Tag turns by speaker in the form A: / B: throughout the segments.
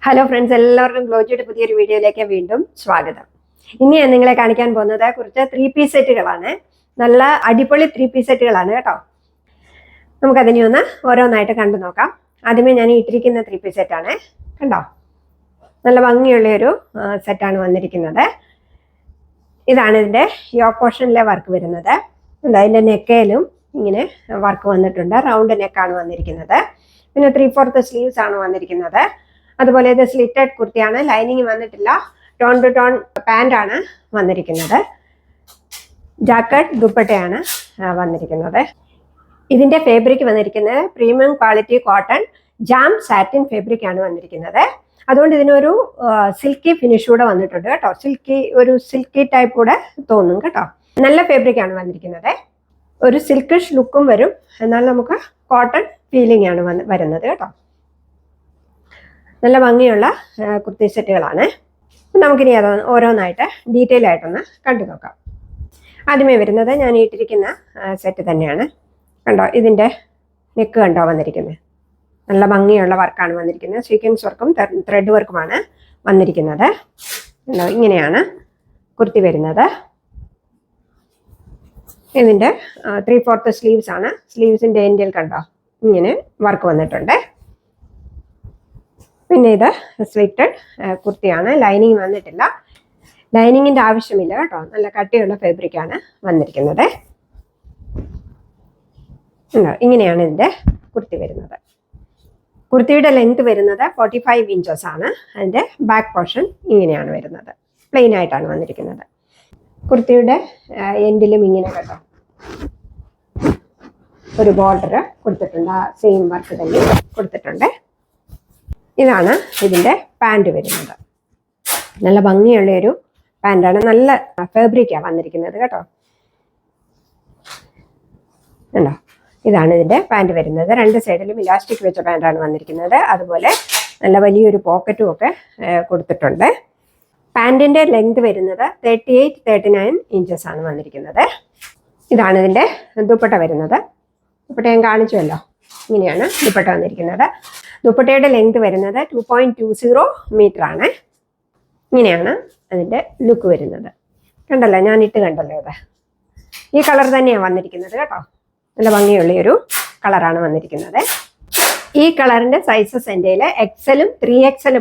A: Hello friends, എല്ലാവർക്കും ഗ്ലോജിയുടെ പുതിയൊരു വീഡിയോയിലേക്ക് വീണ്ടും സ്വാഗതം. ഇനി ഞാൻ നിങ്ങളെ കാണിക്കാൻ പോകുന്നത് കുറച്ച് 3-piece സെറ്റുകളാണ്. നല്ല അടിപൊളി 3-piece സെറ്റുകളാണ് കേട്ടോ. നമുക്കതിനെ ഒന്ന് ഓരോന്നായിട്ട് കണ്ടു നോക്കാം. ആദ്യമേ ഞാൻ ഇട്ടിരിക്കുന്ന 3-piece സെറ്റാണ്. കണ്ടോ, നല്ല ഭംഗിയുള്ളൊരു സെറ്റാണ് വന്നിരിക്കുന്നത്. ഇതാണ് ഇതിൻ്റെ യോക്ക് പോർഷനിലെ വർക്ക് വരുന്നത്. അതിൻ്റെ നെക്കയിലും ഇങ്ങനെ വർക്ക് വന്നിട്ടുണ്ട്. റൗണ്ട് നെക്കാണ് വന്നിരിക്കുന്നത്. പിന്നെ 3/4 സ്ലീവ്സ് ആണ് വന്നിരിക്കുന്നത്. അതുപോലെ ഇത് സ്ലിറ്റഡ് കുർത്തിയാണ്. ലൈനിങ് വന്നിട്ടില്ല. ടോൺ ടു ടോൺ പാൻ്റ് ആണ് വന്നിരിക്കുന്നത്. ജാക്കറ്റ് ദുപ്പട്ടയാണ് വന്നിരിക്കുന്നത്. ഇതിൻ്റെ ഫാബ്രിക് വന്നിരിക്കുന്നത് premium quality cotton jam satin fabric ആണ് വന്നിരിക്കുന്നത്. അതുകൊണ്ട് ഇതിനൊരു സിൽക്കി ഫിനിഷ് കൂടെ വന്നിട്ടുണ്ട് കേട്ടോ. സിൽക്കി ടൈപ്പ് കൂടെ തോന്നും കേട്ടോ. നല്ല ഫാബ്രിക് ആണ് വന്നിരിക്കുന്നത്. ഒരു സിൽക്കിഷ് ലുക്കും വരും, എന്നാൽ നമുക്ക് കോട്ടൺ ഫീലിംഗ് ആണ് വരുന്നത് കേട്ടോ. നല്ല ഭംഗിയുള്ള കുർത്തി സെറ്റുകളാണ്. നമുക്കിനി അത് ഓരോന്നായിട്ട് ഡീറ്റെയിൽ ആയിട്ടൊന്ന് കണ്ടു നോക്കാം. ആദ്യമേ വരുന്നത് ഞാൻ ഇട്ടിരിക്കുന്ന സെറ്റ് തന്നെയാണ്. കണ്ടോ, ഇതിൻ്റെ നെക്ക് കണ്ടോ വന്നിരിക്കുന്നത്. നല്ല ഭംഗിയുള്ള വർക്കാണ് വന്നിരിക്കുന്നത്. സീക്വൻസ് വർക്കും ത്രെഡ് വർക്കുമാണ് വന്നിരിക്കുന്നത്. കണ്ടോ, ഇങ്ങനെയാണ് കുർത്തി വരുന്നത്. ഇതിൻ്റെ 3/4 സ്ലീവ്സ് ആണ്. സ്ലീവ്സിൻ്റെ എൻഡിൽ കണ്ടോ ഇങ്ങനെ വർക്ക് വന്നിട്ടുണ്ട്. പിന്നെ ഇത് സ്ലിറ്റഡ് കുർത്തിയാണ്. ലൈനിങ് വന്നിട്ടില്ല. ലൈനിങ്ങിൻ്റെ ആവശ്യമില്ല കേട്ടോ. നല്ല കട്ടിയുള്ള ഫാബ്രിക്കാണ് വന്നിരിക്കുന്നത്. ഇങ്ങനെയാണ് ഇതിൻ്റെ കുർത്തി വരുന്നത്. കുർത്തിയുടെ ലെങ്ത് വരുന്നത് 45 ഇഞ്ചസ് ആണ്. അതിൻ്റെ ബാക്ക് പോർഷൻ ഇങ്ങനെയാണ് വരുന്നത്. പ്ലെയിൻ ആയിട്ടാണ് വന്നിരിക്കുന്നത്. കുർത്തിയുടെ എൻഡിലും ഇങ്ങനെ കേട്ടോ ഒരു ബോർഡർ കൊടുത്തിട്ടുണ്ട്. ആ സെയിം വർക്ക് തന്നെ കൊടുത്തിട്ടുണ്ട്. ഇതാണ് ഇതിൻ്റെ പാൻറ് വരുന്നത്. നല്ല ഭംഗിയുള്ളൊരു പാൻറ്റാണ്. നല്ല ഫാബ്രിക്കാണ് വന്നിരിക്കുന്നത് കേട്ടോ. ഉണ്ടോ, ഇതാണ് ഇതിൻ്റെ പാൻറ് വരുന്നത്. രണ്ട് സൈഡിലും ഇലാസ്റ്റിക് വെച്ച പാൻറ്റാണ് വന്നിരിക്കുന്നത്. അതുപോലെ നല്ല വലിയൊരു പോക്കറ്റും ഒക്കെ കൊടുത്തിട്ടുണ്ട്. പാൻറ്റിൻ്റെ ലെങ്ത് വരുന്നത് 38-39 ഇഞ്ചസ് ആണ് വന്നിരിക്കുന്നത്. ഇതാണ് ഇതിൻ്റെ ദുപ്പട്ട വരുന്നത്. ദുപ്പട്ട ഞാൻ കാണിച്ചുവല്ലോ. ഇങ്ങനെയാണ് ദുപ്പട്ട വന്നിരിക്കുന്നത്. ദുപ്പട്ടയുടെ ലെങ്ത് വരുന്നത് 2.20 മീറ്റർ ആണ്. ഇങ്ങനെയാണ് അതിൻ്റെ ലുക്ക് വരുന്നത്. കണ്ടല്ലോ, ഞാൻ ഇട്ട് കണ്ടല്ലോ. ഇത് ഈ കളർ തന്നെയാണ് വന്നിരിക്കുന്നത് കേട്ടോ. നല്ല ഭംഗിയുള്ളൊരു കളറാണ് വന്നിരിക്കുന്നത്. ഈ കളറിൻ്റെ സൈസസ് എൻ്റെ എക്സലും 3XL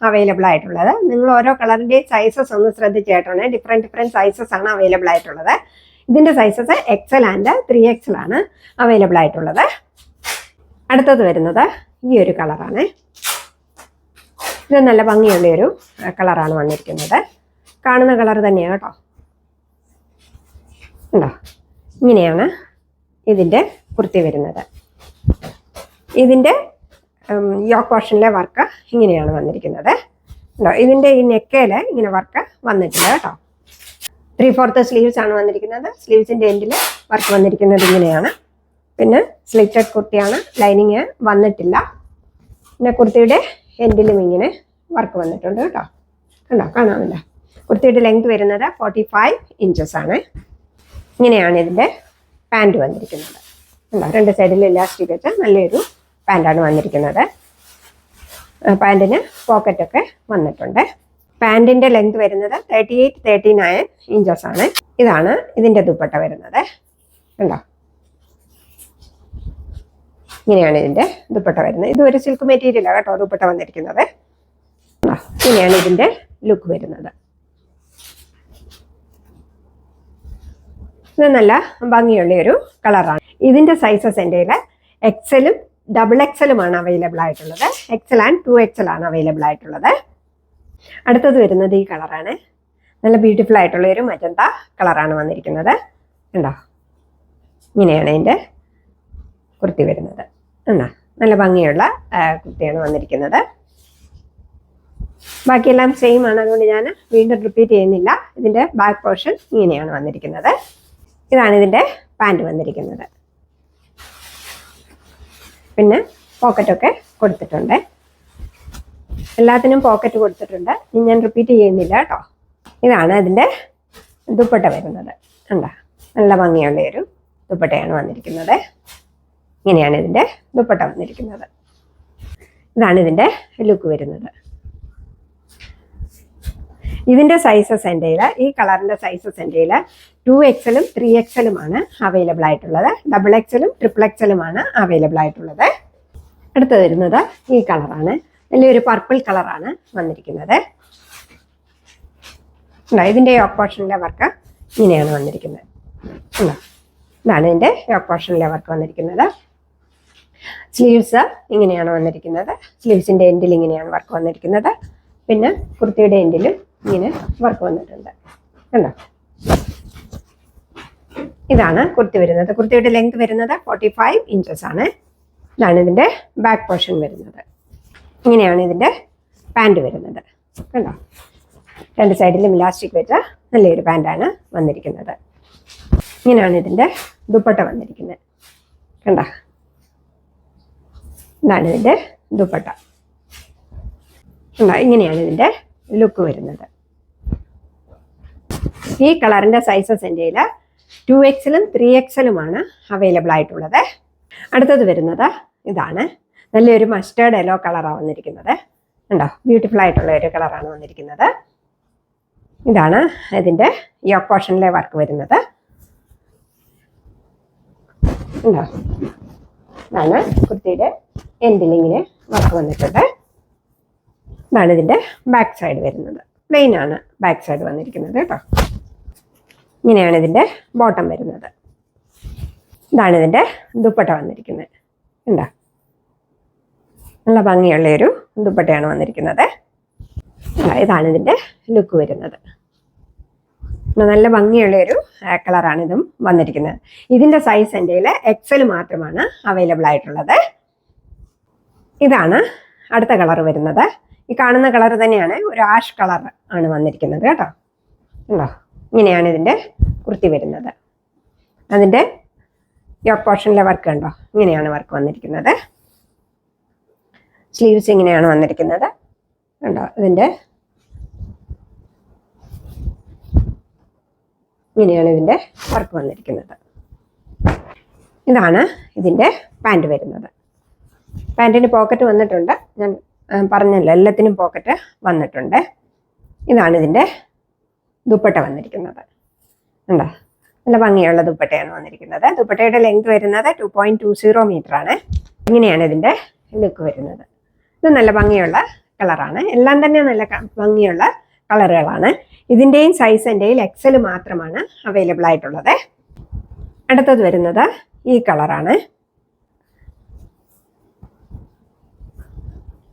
A: അവൈലബിൾ ആയിട്ടുള്ളത്. നിങ്ങൾ ഓരോ കളറിൻ്റെയും സൈസസ് ഒന്ന് ശ്രദ്ധിച്ചായിട്ടാണ്. ഡിഫറെൻറ്റ് സൈസസ് ആണ് അവൈലബിൾ ആയിട്ടുള്ളത്. ഇതിൻ്റെ സൈസസ് XL ആൻഡ് 3XL ആണ് അവൈലബിൾ ആയിട്ടുള്ളത്. അടുത്തത് വരുന്നത് ഈ ഒരു കളറാണ്. ഇത് നല്ല ഭംഗിയുള്ളൊരു കളറാണ് വന്നിരിക്കുന്നത്. കാണുന്ന കളർ തന്നെയാണ് കേട്ടോ. ഉണ്ടോ, ഇങ്ങനെയാണ് ഇതിൻ്റെ കുർത്തി വരുന്നത്. ഇതിൻ്റെ യോക്ക് പോർഷനിലെ വർക്ക് ഇങ്ങനെയാണ് വന്നിരിക്കുന്നത്. ഉണ്ടോ, ഇതിൻ്റെ ഈ നെക്കയിൽ ഇങ്ങനെ വർക്ക് വന്നിട്ടില്ല കേട്ടോ. 3/4 സ്ലീവ്സ് ആണ് വന്നിരിക്കുന്നത്. സ്ലീവ്സിൻ്റെ എൻഡിൽ വർക്ക് വന്നിരിക്കുന്നത് ഇങ്ങനെയാണ്. പിന്നെ സ്ലിറ്റഡ് കുർത്തിയാണ്. ലൈനിങ് വന്നിട്ടില്ല. പിന്നെ കുർത്തിയുടെ എൻഡിലും ഇങ്ങനെ വർക്ക് വന്നിട്ടുണ്ട് കേട്ടോ. കണ്ടോ, കാണാമല്ലോ. കുർത്തിയുടെ ലെങ്ത് വരുന്നത് 45 ഇഞ്ചസ് ആണ്. ഇങ്ങനെയാണ് ഇതിൻ്റെ പാൻറ് വന്നിരിക്കുന്നത്. കണ്ടോ, രണ്ട് സൈഡിൽ ഇലാസ്റ്റിക് വെച്ച് നല്ലൊരു പാൻറ്റാണ് വന്നിരിക്കുന്നത്. പാൻറ്റിന് പോക്കറ്റൊക്കെ വന്നിട്ടുണ്ട്. പാൻറ്റിൻ്റെ ലെങ്ത് വരുന്നത് 38-39 ഇഞ്ചസ് ആണ്. ഇതാണ് ഇതിൻ്റെ ദുപ്പട്ട വരുന്നത്. കണ്ടോ, ഇങ്ങനെയാണ് ഇതിൻ്റെ ദുപ്പട്ട വരുന്നത്. ഇത് ഒരു സിൽക്ക് മെറ്റീരിയലാണ് കേട്ടോ ദുപ്പട്ട വന്നിരിക്കുന്നത്. ഇങ്ങനെയാണ് ഇതിൻ്റെ ലുക്ക് വരുന്നത്. ഇത് നല്ല ഭംഗിയുള്ളൊരു കളറാണ്. ഇതിൻ്റെ സൈസസ് എൻ്റെ XLും XXLും ആണ് അവൈലബിൾ ആയിട്ടുള്ളത്. XL ആൻഡ് 2XL ആണ് അവൈലബിൾ ആയിട്ടുള്ളത്. അടുത്തത് വരുന്നത് ഈ കളറാണ്. നല്ല ബ്യൂട്ടിഫുൾ ആയിട്ടുള്ളൊരു മജന്ത കളറാണ് വന്നിരിക്കുന്നത്. ഉണ്ടോ, ഇങ്ങനെയാണ് ഇതിൻ്റെ കുർത്തി വരുന്നത്. നല്ല ഭംഗിയുള്ള കുർത്തിയാണ് വന്നിരിക്കുന്നത്. ബാക്കിയെല്ലാം സെയിം ആണ്. അതുകൊണ്ട് ഞാൻ വീണ്ടും റിപ്പീറ്റ് ചെയ്യുന്നില്ല. ഇതിൻ്റെ ബാക്ക് പോർഷൻ ഇങ്ങനെയാണ് വന്നിരിക്കുന്നത്. ഇതാണ് ഇതിൻ്റെ പാൻറ് വന്നിരിക്കുന്നത്. പിന്നെ പോക്കറ്റൊക്കെ കൊടുത്തിട്ടുണ്ട്. എല്ലാത്തിനും പോക്കറ്റ് കൊടുത്തിട്ടുണ്ട്. ഇനി ഞാൻ റിപ്പീറ്റ് ചെയ്യുന്നില്ല കേട്ടോ. ഇതാണ് ഇതിൻ്റെ ദുപ്പട്ട വരുന്നത്. കണ്ടോ, നല്ല ഭംഗിയുള്ളൊരു ദുപ്പട്ടയാണ് വന്നിരിക്കുന്നത്. ഇങ്ങനെയാണ് ഇതിൻ്റെ ദുപ്പട്ട വന്നിരിക്കുന്നത്. ഇതാണ് ഇതിൻ്റെ ലുക്ക് വരുന്നത്. ഇതിൻ്റെ സൈസസ് എൻ്റെ കയ്യിൽ, ഈ കളറിൻ്റെ സൈസസ് എൻ്റെ കയ്യിൽ 2XL 3XL അവൈലബിൾ ആയിട്ടുള്ളത്. XXL XXL അവൈലബിൾ ആയിട്ടുള്ളത്. അടുത്ത് വരുന്നത് ഈ കളറാണ്. വലിയൊരു പർപ്പിൾ കളറാണ് വന്നിരിക്കുന്നത്. ഇതിൻ്റെ യോക്ക് പോർഷനിലെ വർക്ക് ഇങ്ങനെയാണ് വന്നിരിക്കുന്നത്. ഇതാണ് ഇതിൻ്റെ യോക്ക് പോർഷനിലെ വർക്ക് വന്നിരിക്കുന്നത്. സ്ലീവ്സ് ഇങ്ങനെയാണ് വന്നിരിക്കുന്നത്. സ്ലീവ്സിൻ്റെ എൻഡിൽ ഇങ്ങനെയാണ് വർക്ക് വന്നിരിക്കുന്നത്. പിന്നെ കുർത്തിയുടെ എൻഡിലും ഇങ്ങനെ വർക്ക് വന്നിട്ടുണ്ട്. കണ്ടോ? ഇതാണ് കുർത്തി വരുന്നത്. കുർത്തിയുടെ ലെങ്ത് വരുന്നത് 45 ഇഞ്ചസ് ആണ്. ഇതാണ് ഇതിൻ്റെ ബാക്ക് പോർഷൻ വരുന്നത്. ഇങ്ങനെയാണ് ഇതിൻ്റെ പാൻറ് വരുന്നത്. കണ്ടോ? രണ്ട് സൈഡിലും ഇലാസ്റ്റിക് വെച്ച നല്ലൊരു പാൻറ്റാണ് വന്നിരിക്കുന്നത്. ഇങ്ങനെയാണ് ഇതിൻ്റെ ദുപ്പട്ട വന്നിരിക്കുന്നത്. കണ്ടോ? ഇതാണ് ഇതിൻ്റെ ദുപ്പട്ട. കണ്ടോ? ഇങ്ങനെയാണ് ഇതിൻ്റെ ലുക്ക് വരുന്നത്. ഈ കളറിൻ്റെ സൈസസ് എൻ്റെ കയ്യിൽ 2XL 3XL അവൈലബിൾ ആയിട്ടുള്ളത്. അടുത്തത് വരുന്നത് ഇതാണ്. നല്ലൊരു മസ്റ്റേർഡ് യെല്ലോ കളറാണ് വന്നിരിക്കുന്നത്. കണ്ടോ? ബ്യൂട്ടിഫുൾ ആയിട്ടുള്ള ഒരു കളറാണ് വന്നിരിക്കുന്നത്. ഇതാണ് ഇതിൻ്റെ യോക്ക് പോർഷനിലെ വർക്ക് വരുന്നത്. ഉണ്ടോ? ഇതാണ് കുർത്തിയുടെ എൻഡിലിങ്ങനെ വർക്ക് വന്നിട്ടുണ്ട്. ഇതാണ് ഇതിൻ്റെ ബാക്ക് സൈഡ് വരുന്നത്. പ്ലെയിൻ ആണ് ബാക്ക് സൈഡ് വന്നിരിക്കുന്നത് കേട്ടോ. ഇങ്ങനെയാണ് ഇതിൻ്റെ ബോട്ടം വരുന്നത്. ഇതാണ് ഇതിൻ്റെ ദുപ്പട്ട വന്നിരിക്കുന്നത്. ഉണ്ടോ? നല്ല ഭംഗിയുള്ളൊരു ദുപ്പട്ടയാണ് വന്നിരിക്കുന്നത്. ഇതാണ് ഇതിൻ്റെ ലുക്ക് വരുന്നത്. നല്ല ഭംഗിയുള്ളൊരു കളറാണ് ഇതും വന്നിരിക്കുന്നത്. ഇതിൻ്റെ സൈസ് എൻ്റെ കയ്യിൽ XL മാത്രമാണ് അവൈലബിൾ ആയിട്ടുള്ളത്. ഇതാണ് അടുത്ത കളർ വരുന്നത്. ഈ കാണുന്ന കളർ തന്നെയാണ്, ഒരു ആഷ് കളർ ആണ് വന്നിരിക്കുന്നത് കേട്ടോ. ഉണ്ടോ? ഇങ്ങനെയാണ് ഇതിൻ്റെ കുർത്തി വരുന്നത്. അതിൻ്റെ യോക്ക് പോർഷനിലെ വർക്ക് ഉണ്ടോ? ഇങ്ങനെയാണ് വർക്ക് വന്നിരിക്കുന്നത്. സ്ലീവ്സ് ഇങ്ങനെയാണ് വന്നിരിക്കുന്നത്. ഉണ്ടോ? ഇതിൻ്റെ ഇങ്ങനെയാണ് ഇതിൻ്റെ വർക്ക് വന്നിരിക്കുന്നത്. ഇതാണ് ഇതിൻ്റെ പാൻറ് വരുന്നത്. പാൻറ്റിന് പോക്കറ്റ് വന്നിട്ടുണ്ട്. ഞാൻ പറഞ്ഞല്ലോ, എല്ലാത്തിനും പോക്കറ്റ് വന്നിട്ടുണ്ട്. ഇതാണ് ഇതിൻ്റെ ദുപ്പട്ട വന്നിരിക്കുന്നത്. ഉണ്ടോ? നല്ല ഭംഗിയുള്ള ദുപ്പട്ടയാണ് വന്നിരിക്കുന്നത്. ദുപ്പട്ടയുടെ ലെങ്ത് വരുന്നത് 2.20 മീറ്റർ ആണ്. ഇങ്ങനെയാണ് ഇതിൻ്റെ ലുക്ക് വരുന്നത്. ഇത് നല്ല ഭംഗിയുള്ള കളറാണ്. എല്ലാം തന്നെ നല്ല ഭംഗിയുള്ള കളറുകളാണ്. ഇതിൻ്റെയും സൈസ് എൻ്റെ കയ്യിൽ XL മാത്രമാണ് അവൈലബിൾ ആയിട്ടുള്ളത്. അടുത്തത് വരുന്നത് ഈ കളറാണ്.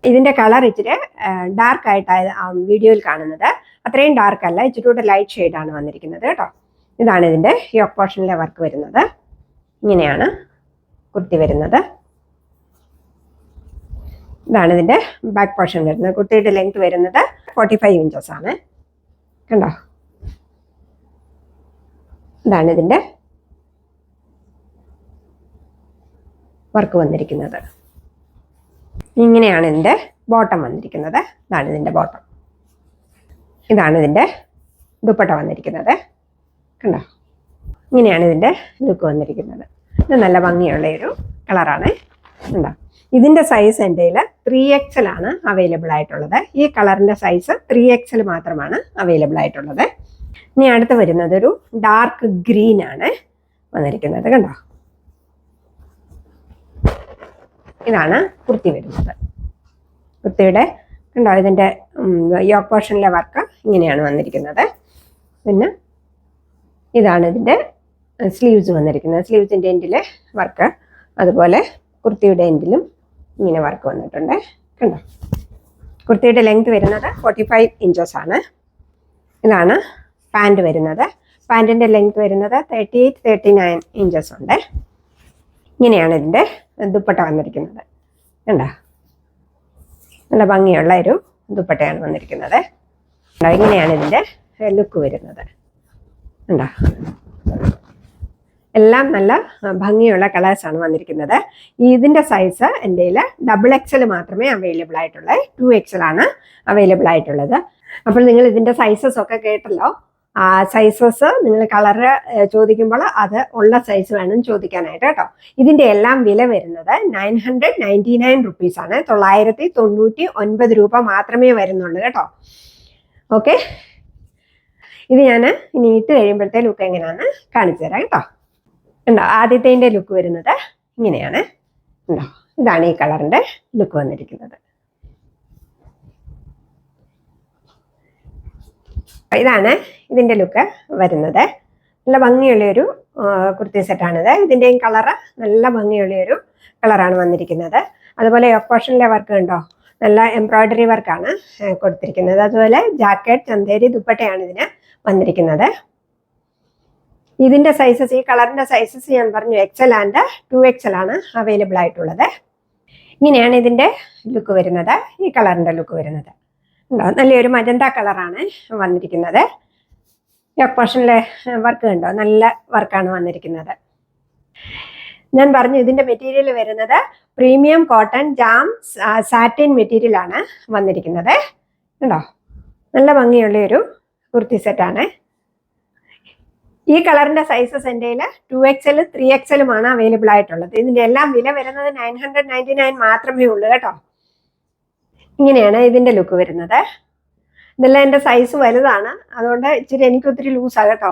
A: ഇതിൻ്റെ കളർ ഇച്ചിരി ഡാർക്ക് ആയിട്ടാണ് വീഡിയോയിൽ കാണുന്നത്. അത്രയും ഡാർക്ക് അല്ല, ഇച്ചിരി കൂടെ ലൈറ്റ് ഷെയ്ഡാണ് വന്നിരിക്കുന്നത് കേട്ടോ. ഇതാണ് ഇതിൻ്റെ യോക്ക് പോർഷനിലെ വർക്ക് വരുന്നത്. ഇങ്ങനെയാണ് കുർത്തി വരുന്നത്. ഇതാണ് ഇതിൻ്റെ ബാക്ക് പോർഷൻ വരുന്നത്. കുർത്തിയുടെ ലെങ്ത് വരുന്നത് 45 ഇഞ്ചസ് ആണ്. കണ്ടോ? ഇതാണ് ഇതിൻ്റെ വർക്ക് വന്നിരിക്കുന്നത്. ഇങ്ങനെയാണ് ഇതിൻ്റെ ബോട്ടം വന്നിരിക്കുന്നത്. ഇതാണ് ഇതിൻ്റെ ബോട്ടം. ഇതാണ് ഇതിൻ്റെ ദുപ്പട്ട വന്നിരിക്കുന്നത്. കണ്ടോ? ഇങ്ങനെയാണ് ഇതിൻ്റെ ലുക്ക് വന്നിരിക്കുന്നത്. ഇത് നല്ല ഭംഗിയുള്ള ഒരു കളറാണ്. കണ്ടോ? ഇതിൻ്റെ സൈസ് എൻ്റെ കയ്യിൽ 3XL ആണ് അവൈലബിൾ ആയിട്ടുള്ളത്. ഈ കളറിൻ്റെ സൈസ് 3XL മാത്രമാണ് അവൈലബിൾ ആയിട്ടുള്ളത്. ഇനി അടുത്ത് വരുന്നത് ഒരു ഡാർക്ക് ഗ്രീൻ ആണ് വന്നിരിക്കുന്നത്. കണ്ടോ? ഇതാണ് കുർത്തി വരുന്നത്. കുർത്തിയുടെ കണ്ടോ? ഇതിൻ്റെ യോക്ക് പോർഷനിലെ വർക്ക് ഇങ്ങനെയാണ് വന്നിരിക്കുന്നത്. പിന്നെ ഇതാണ് ഇതിൻ്റെ സ്ലീവ്സ് വന്നിരിക്കുന്നത്. സ്ലീവ്സിൻ്റെ എൻഡിലെ വർക്ക്, അതുപോലെ കുർത്തിയുടെ എൻഡിലും ഇങ്ങനെ വർക്ക് വന്നിട്ടുണ്ട്. കണ്ടോ? കുർത്തിയുടെ ലെങ്ത് വരുന്നത് 45 ഇഞ്ചസ് ആണ്. ഇതാണ് പാൻറ് വരുന്നത്. പാൻറ്റിൻ്റെ ലെങ്ത് വരുന്നത് 38-39 ഇഞ്ചസ് ഉണ്ട്. ഇങ്ങനെയാണ് ഇതിൻ്റെ ദുപ്പട്ട വന്നിരിക്കുന്നത്. കണ്ടോ? നല്ല ഭംഗിയുള്ള ഒരു ദുപ്പട്ടയാണ് വന്നിരിക്കുന്നത്. ഇങ്ങനെയാണ് ഇതിൻ്റെ ലുക്ക് വരുന്നത്. കണ്ടോ? എല്ലാം നല്ല ഭംഗിയുള്ള കളേഴ്സാണ് വന്നിരിക്കുന്നത്. ഇതിൻ്റെ സൈസ് എൻ്റെ കയ്യിൽ XXL മാത്രമേ അവൈലബിൾ ആയിട്ടുള്ളൂ. 2XL ആണ് അവൈലബിൾ ആയിട്ടുള്ളത്. അപ്പോൾ നിങ്ങൾ ഇതിൻ്റെ സൈസസ് ഒക്കെ കേട്ടല്ലോ. ആ സൈസസ് നിങ്ങൾ കളറ് ചോദിക്കുമ്പോൾ അത് ഉള്ള സൈസ് വേണം ചോദിക്കാനായിട്ട് കേട്ടോ. ഇതിൻ്റെ എല്ലാം വില വരുന്നത് 999 റുപ്പീസാണ്. 999 രൂപ മാത്രമേ വരുന്നുള്ളൂ കേട്ടോ. ഓക്കെ, ഇത് ഞാൻ ഇനി ഇട്ട് കഴിയുമ്പോഴത്തെ ലുക്ക് എങ്ങനെയാണെന്ന് കാണിച്ചു തരാം കേട്ടോ. ഉണ്ടോ, ആദ്യത്തെ ലുക്ക് വരുന്നത് ഇങ്ങനെയാണ്. ഉണ്ടോ, ഇതാണ് ഈ കളറിന്റെ ലുക്ക് വന്നിരിക്കുന്നത്. ഇതാണ് ഇതിന്റെ ലുക്ക് വരുന്നത്. നല്ല ഭംഗിയുള്ളൊരു കുർത്തി സെറ്റാണിത്. ഇതിൻ്റെയും കളറ് നല്ല ഭംഗിയുള്ളൊരു കളറാണ് വന്നിരിക്കുന്നത്. അതുപോലെ പോർഷനിലെ വർക്ക് ഉണ്ടോ, നല്ല എംബ്രോയിഡറി വർക്കാണ് കൊടുത്തിരിക്കുന്നത്. അതുപോലെ ജാക്കറ്റ്, ചന്തേരി, ദുപ്പട്ടയാണ് ഇതിന് വന്നിരിക്കുന്നത്. ഇതിൻ്റെ സൈസസ്, ഈ കളറിൻ്റെ സൈസസ് ഞാൻ പറഞ്ഞു XL ആൻഡ് 2XL ആണ് അവൈലബിൾ ആയിട്ടുള്ളത്. ഇങ്ങനെയാണ് ഇതിൻ്റെ ലുക്ക് വരുന്നത്, ഈ കളറിൻ്റെ ലുക്ക് വരുന്നത്. ഉണ്ടോ, നല്ലൊരു മജന്ത കളറാണ് വന്നിരിക്കുന്നത്. പോർഷനിലെ വർക്ക് കണ്ടോ, നല്ല വർക്കാണ് വന്നിരിക്കുന്നത്. ഞാൻ പറഞ്ഞു ഇതിൻ്റെ മെറ്റീരിയൽ വരുന്നത് premium cotton jam satin material ആണ് വന്നിരിക്കുന്നത്. ഉണ്ടോ, നല്ല ഭംഗിയുള്ളൊരു കുർത്തി സെറ്റാണ്. ഈ കളറിൻ്റെ സൈസസ് എൻ്റെ 2XL 3XL അവൈലബിൾ ആയിട്ടുള്ളത്. ഇതിൻ്റെ എല്ലാം വില വരുന്നത് 999 മാത്രമേ ഉള്ളൂ കേട്ടോ. ഇങ്ങനെയാണ് ഇതിൻ്റെ ലുക്ക് വരുന്നത്. ഇതെല്ലാം എൻ്റെ സൈസ് വലുതാണ്, അതുകൊണ്ട് ഇച്ചിരി എനിക്കൊത്തിരി ലൂസാണ് കേട്ടോ.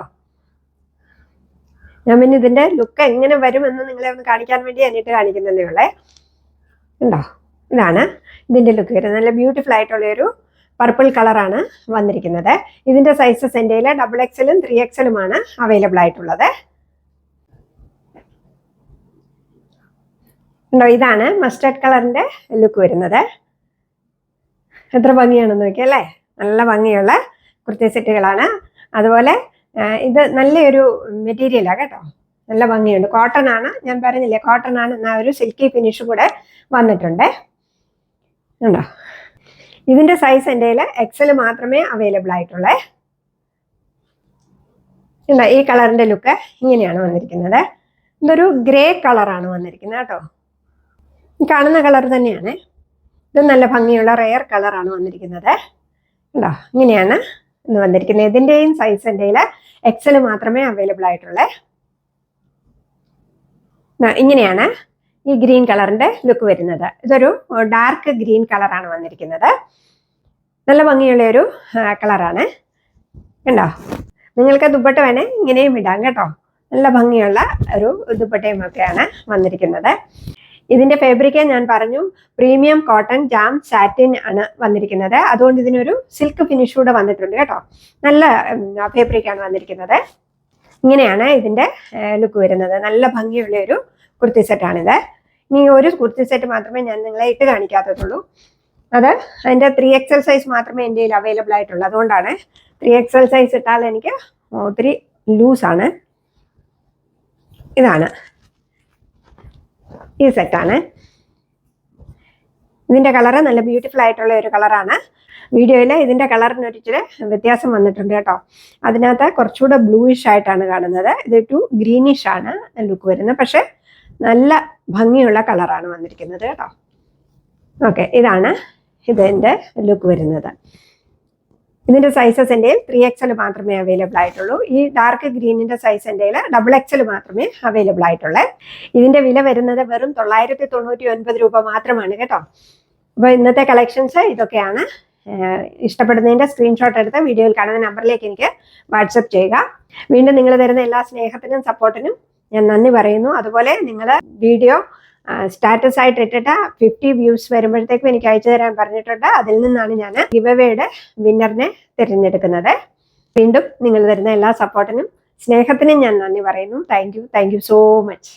A: ഞാൻ പിന്നെ ഇതിൻ്റെ ലുക്ക് എങ്ങനെ വരുമെന്ന് നിങ്ങളെ ഒന്ന് കാണിക്കാൻ വേണ്ടി എന്നിട്ട് കാണിക്കുന്നതേ ഉള്ളേ. ഉണ്ടോ, ഇതാണ് ഇതിൻ്റെ ലുക്ക് വരുന്നത്. നല്ല ബ്യൂട്ടിഫുൾ ആയിട്ടുള്ളൊരു പർപ്പിൾ കളറാണ് വന്നിരിക്കുന്നത്. ഇതിൻ്റെ സൈസസ് എൻ്റെ XXL 3XL അവൈലബിൾ ആയിട്ടുള്ളത്. ഉണ്ടോ, ഇതാണ് മസ്റ്റർഡ് കളറിൻ്റെ ലുക്ക് വരുന്നത്. എത്ര ഭംഗിയാണെന്ന് നോക്കിയല്ലേ, നല്ല ഭംഗിയുള്ള കുർത്തി സെറ്റുകളാണ്. അതുപോലെ ഇത് നല്ലൊരു മെറ്റീരിയലാണ് കേട്ടോ, നല്ല ഭംഗിയുണ്ട്. കോട്ടൺ ആണ്, ഞാൻ പറഞ്ഞില്ലേ കോട്ടൺ ആണ്, ഒരു സിൽക്കി ഫിനിഷ് കൂടെ വന്നിട്ടുണ്ട്. ഉണ്ടോ, ഇതിൻ്റെ സൈസ് എൻ്റെ XL മാത്രമേ അവൈലബിൾ ആയിട്ടുള്ളേ. ഉണ്ടോ, ഈ കളറിൻ്റെ ലുക്ക് ഇങ്ങനെയാണ് വന്നിരിക്കുന്നത്. ഇതൊരു ഗ്രേ കളറാണ് വന്നിരിക്കുന്നത് കേട്ടോ, കാണുന്ന കളർ തന്നെയാണ്. ഇത് നല്ല ഭംഗിയുള്ള റെയർ കളറാണ് വന്നിരിക്കുന്നത്. ഉണ്ടോ, ഇങ്ങനെയാണ് ഇന്ന് വന്നിരിക്കുന്നത്. ഇതിൻ്റെയും സൈസ് എൻ്റെ XL മാത്രമേ അവൈലബിൾ ആയിട്ടുള്ളേ. ഇങ്ങനെയാണ് ഈ ഗ്രീൻ കളറിൻ്റെ ലുക്ക് വരുന്നത്. ഇതൊരു ഡാർക്ക് ഗ്രീൻ കളറാണ് വന്നിരിക്കുന്നത്. നല്ല ഭംഗിയുള്ളൊരു കളറാണ്. ഉണ്ടോ, നിങ്ങൾക്ക് ദുപ്പട്ട വേണേ ഇങ്ങനെയും ഇടാം കേട്ടോ. നല്ല ഭംഗിയുള്ള ഒരു ദുപ്പട്ടയും ഒക്കെയാണ് വന്നിരിക്കുന്നത്. ഇതിൻ്റെ ഫാബ്രിക് ഞാൻ പറഞ്ഞു പ്രീമിയം കോട്ടൺ ജാം സാറ്റിൻ ആണ് വന്നിരിക്കുന്നത്. അതുകൊണ്ട് ഇതിനൊരു സിൽക്ക് ഫിനിഷ് കൂടെ വന്നിട്ടുണ്ട് കേട്ടോ. നല്ല ഫാബ്രിക്കാണ് വന്നിരിക്കുന്നത്. ഇങ്ങനെയാണ് ഇതിൻ്റെ ലുക്ക് വരുന്നത്. നല്ല ഭംഗിയുള്ള ഒരു കുർത്തി സെറ്റാണിത്. ഇനി ഒരു കുർത്തി സെറ്റ് മാത്രമേ ഞാൻ നിങ്ങളെ ഇട്ട് കാണിക്കാത്തതുള്ളൂ. അത് അതിൻ്റെ 3XL സൈസ് മാത്രമേ എൻ്റെ കയ്യിൽ അവൈലബിൾ ആയിട്ടുള്ളൂ. അതുകൊണ്ടാണ് 3XL സൈസ് ഇട്ടാൽ എനിക്ക് ഒത്തിരി ലൂസാണ്. ഇതാണ് ഈ സെറ്റാണ്. ഇതിൻ്റെ കളറ് നല്ല ബ്യൂട്ടിഫുൾ ആയിട്ടുള്ള ഒരു കളറാണ്. വീഡിയോയിൽ ഇതിൻ്റെ കളറിനൊരിച്ചിരി വ്യത്യാസം വന്നിട്ടുണ്ട് കേട്ടോ. അതിനകത്ത് കുറച്ചുകൂടെ ബ്ലൂയിഷ് ആയിട്ടാണ് കാണുന്നത്. ഇത് ടു ഗ്രീനിഷ് ആണ് ലുക്ക് വരുന്നത്. പക്ഷെ നല്ല ഭംഗിയുള്ള കളറാണ് വന്നിരിക്കുന്നത് കേട്ടോ. ഓക്കെ, ഇതാണ് ഇതിൻ്റെ ലുക്ക് വരുന്നത്. ഇതിൻ്റെ സൈസസ് എൻ്റെ 3XL മാത്രമേ അവൈലബിൾ ആയിട്ടുള്ളൂ. ഈ ഡാർക്ക് ഗ്രീനിൻ്റെ സൈസ് എൻ്റെ XXL മാത്രമേ അവൈലബിൾ ആയിട്ടുള്ളൂ. ഇതിൻ്റെ വില വരുന്നത് വെറും 999 രൂപ മാത്രമാണ് കേട്ടോ. അപ്പോൾ ഇന്നത്തെ കളക്ഷൻസ് ഇതൊക്കെയാണ്. ഇഷ്ടപ്പെടുന്നതിൻ്റെ സ്ക്രീൻഷോട്ട് എടുത്ത് വീഡിയോയിൽ കാണുന്ന നമ്പറിലേക്ക് എനിക്ക് വാട്സപ്പ് ചെയ്യുക. വീണ്ടും നിങ്ങൾ തരുന്ന എല്ലാ സ്നേഹത്തിനും സപ്പോർട്ടിനും ഞാൻ നന്ദി പറയുന്നു. അതുപോലെ നിങ്ങൾ വീഡിയോ സ്റ്റാറ്റസ് ആയിട്ട് ഇട്ടിട്ട് 50 വ്യൂസ് വരുമ്പോഴത്തേക്കും എനിക്ക് അയച്ചു തരാൻ പറഞ്ഞിട്ടുണ്ട്. അതിൽ നിന്നാണ് ഞാൻ ഗിവ് അവേയുടെ വിന്നറിനെ തിരഞ്ഞെടുക്കുന്നത്. വീണ്ടും നിങ്ങൾ തരുന്ന എല്ലാ സപ്പോർട്ടിനും സ്നേഹത്തിനും ഞാൻ നന്ദി പറയുന്നു. Thank you so much.